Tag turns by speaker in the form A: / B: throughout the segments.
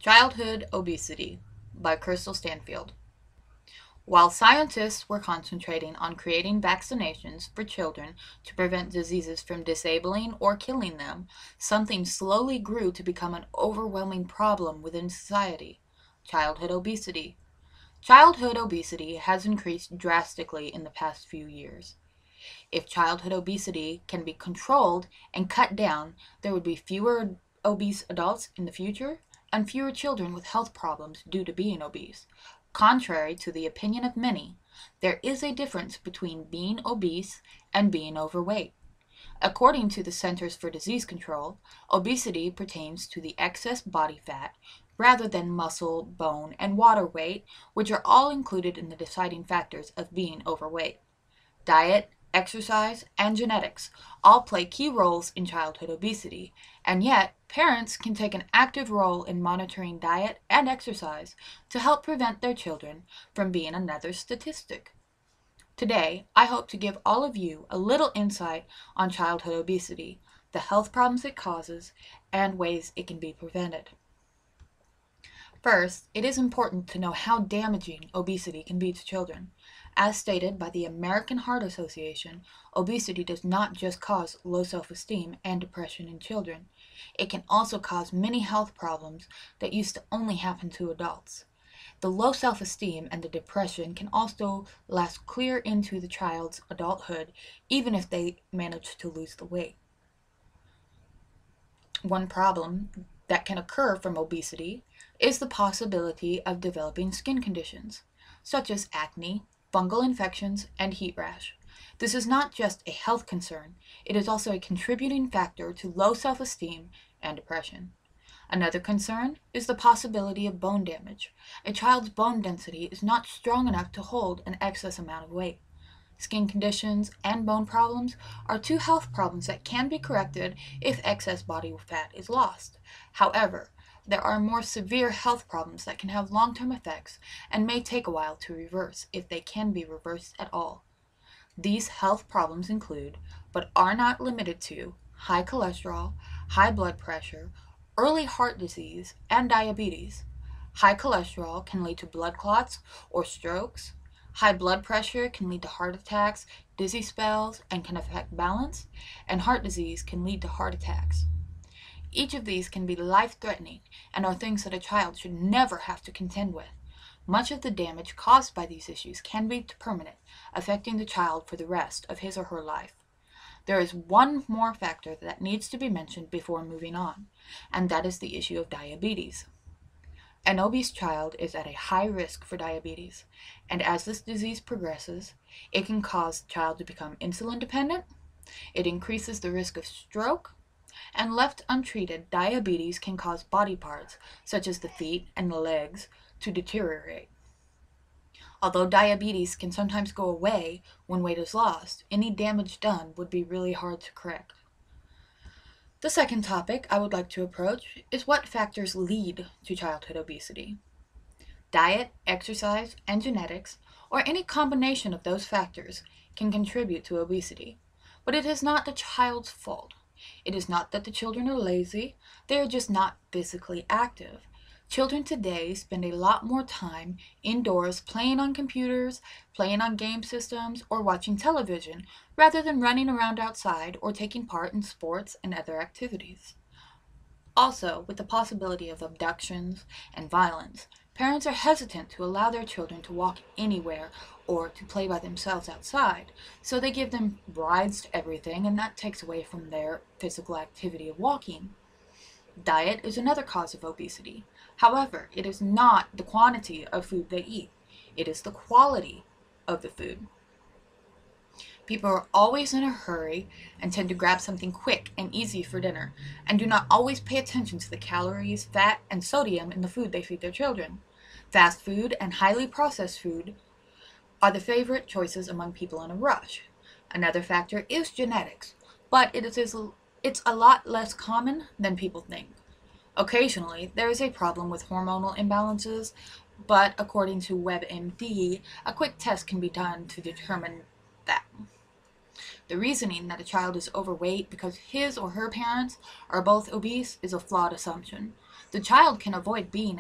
A: Childhood Obesity by Crystal Stanfield. While scientists were concentrating on creating vaccinations for children to prevent diseases from disabling or killing them, something slowly grew to become an overwhelming problem within society: childhood obesity. Childhood obesity has increased drastically in the past few years. If childhood obesity can be controlled and cut down, there would be fewer obese adults in the future and fewer children with health problems due to being obese. Contrary to the opinion of many, there is a difference between being obese and being overweight. According to the Centers for Disease Control, obesity pertains to the excess body fat rather than muscle, bone, and water weight, which are all included in the deciding factors of being overweight. Diet, exercise, and genetics all play key roles in childhood obesity, and yet parents can take an active role in monitoring diet and exercise to help prevent their children from being another statistic. Today, I hope to give all of you a little insight on childhood obesity, the health problems it causes, and ways it can be prevented. First, it is important to know how damaging obesity can be to children. As stated by the American Heart Association, obesity does not just cause low self-esteem and depression in children. It can also cause many health problems that used to only happen to adults. The low self-esteem and the depression can also last clear into the child's adulthood, even if they manage to lose the weight. One problem that can occur from obesity is the possibility of developing skin conditions, such as acne, fungal infections, and heat rash. This is not just a health concern, it is also a contributing factor to low self-esteem and depression. Another concern is the possibility of bone damage. A child's bone density is not strong enough to hold an excess amount of weight. Skin conditions and bone problems are two health problems that can be corrected if excess body fat is lost. However, there are more severe health problems that can have long-term effects and may take a while to reverse if they can be reversed at all. These health problems include, but are not limited to, high cholesterol, high blood pressure, early heart disease, and diabetes. High cholesterol can lead to blood clots or strokes. High blood pressure can lead to heart attacks, dizzy spells, and can affect balance, and heart disease can lead to heart attacks. Each of these can be life-threatening and are things that a child should never have to contend with. Much of the damage caused by these issues can be permanent, affecting the child for the rest of his or her life. There is one more factor that needs to be mentioned before moving on, and that is the issue of diabetes. An obese child is at a high risk for diabetes, and as this disease progresses, it can cause the child to become insulin dependent, it increases the risk of stroke, and left untreated, diabetes can cause body parts, such as the feet and the legs, to deteriorate. Although diabetes can sometimes go away when weight is lost, any damage done would be really hard to correct. The second topic I would like to approach is what factors lead to childhood obesity. Diet, exercise, and genetics, or any combination of those factors, can contribute to obesity. But it is not the child's fault. It is not that the children are lazy, they are just not physically active. Children today spend a lot more time indoors playing on computers, playing on game systems, or watching television, rather than running around outside or taking part in sports and other activities. Also, with the possibility of abductions and violence, parents are hesitant to allow their children to walk anywhere or to play by themselves outside, so they give them rides to everything, and that takes away from their physical activity of walking. Diet is another cause of obesity. However, it is not the quantity of food they eat. It is the quality of the food. People are always in a hurry and tend to grab something quick and easy for dinner, and do not always pay attention to the calories, fat, and sodium in the food they feed their children. Fast food and highly processed food are the favorite choices among people in a rush. Another factor is genetics, but it's a lot less common than people think. Occasionally, there is a problem with hormonal imbalances, but according to WebMD, a quick test can be done to determine that. The reasoning that a child is overweight because his or her parents are both obese is a flawed assumption. The child can avoid being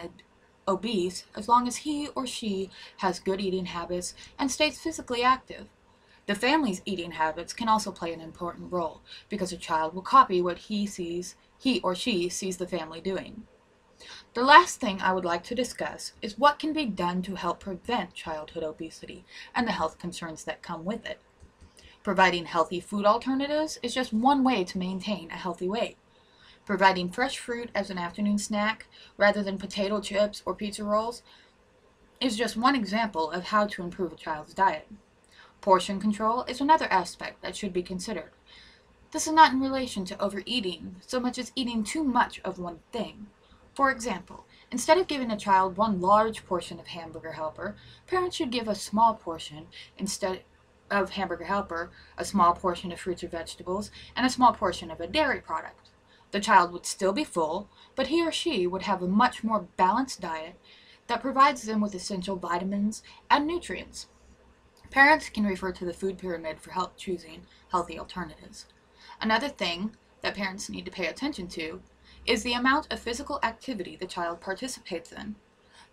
A: obese as long as he or she has good eating habits and stays physically active. The family's eating habits can also play an important role because a child will copy what he or she sees the family doing. The last thing I would like to discuss is what can be done to help prevent childhood obesity and the health concerns that come with it. Providing healthy food alternatives is just one way to maintain a healthy weight. Providing fresh fruit as an afternoon snack rather than potato chips or pizza rolls is just one example of how to improve a child's diet. Portion control is another aspect that should be considered. This is not in relation to overeating so much as eating too much of one thing. For example, instead of giving a child one large portion of hamburger helper, parents should give a small portion instead of hamburger helper, a small portion of fruits or vegetables, and a small portion of a dairy product. The child would still be full, but he or she would have a much more balanced diet that provides them with essential vitamins and nutrients. Parents can refer to the food pyramid for help choosing healthy alternatives. Another thing that parents need to pay attention to is the amount of physical activity the child participates in.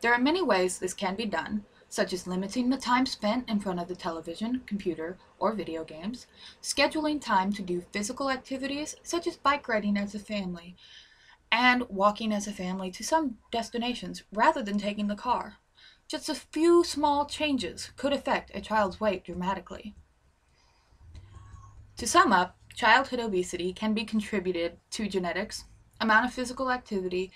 A: There are many ways this can be done, such as limiting the time spent in front of the television, computer, or video games, scheduling time to do physical activities such as bike riding as a family, and walking as a family to some destinations rather than taking the car. Just a few small changes could affect a child's weight dramatically. To sum up, childhood obesity can be contributed to genetics, amount of physical activity,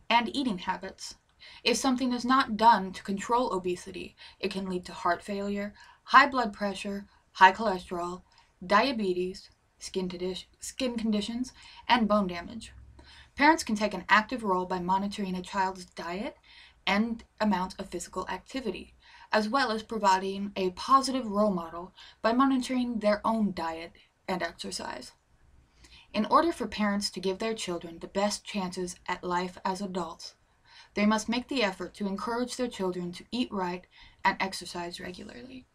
A: and eating habits. If something is not done to control obesity, it can lead to heart failure, high blood pressure, high cholesterol, diabetes, skin conditions, and bone damage. Parents can take an active role by monitoring a child's diet and amount of physical activity, as well as providing a positive role model by monitoring their own diet and exercise. In order for parents to give their children the best chances at life as adults, they must make the effort to encourage their children to eat right and exercise regularly.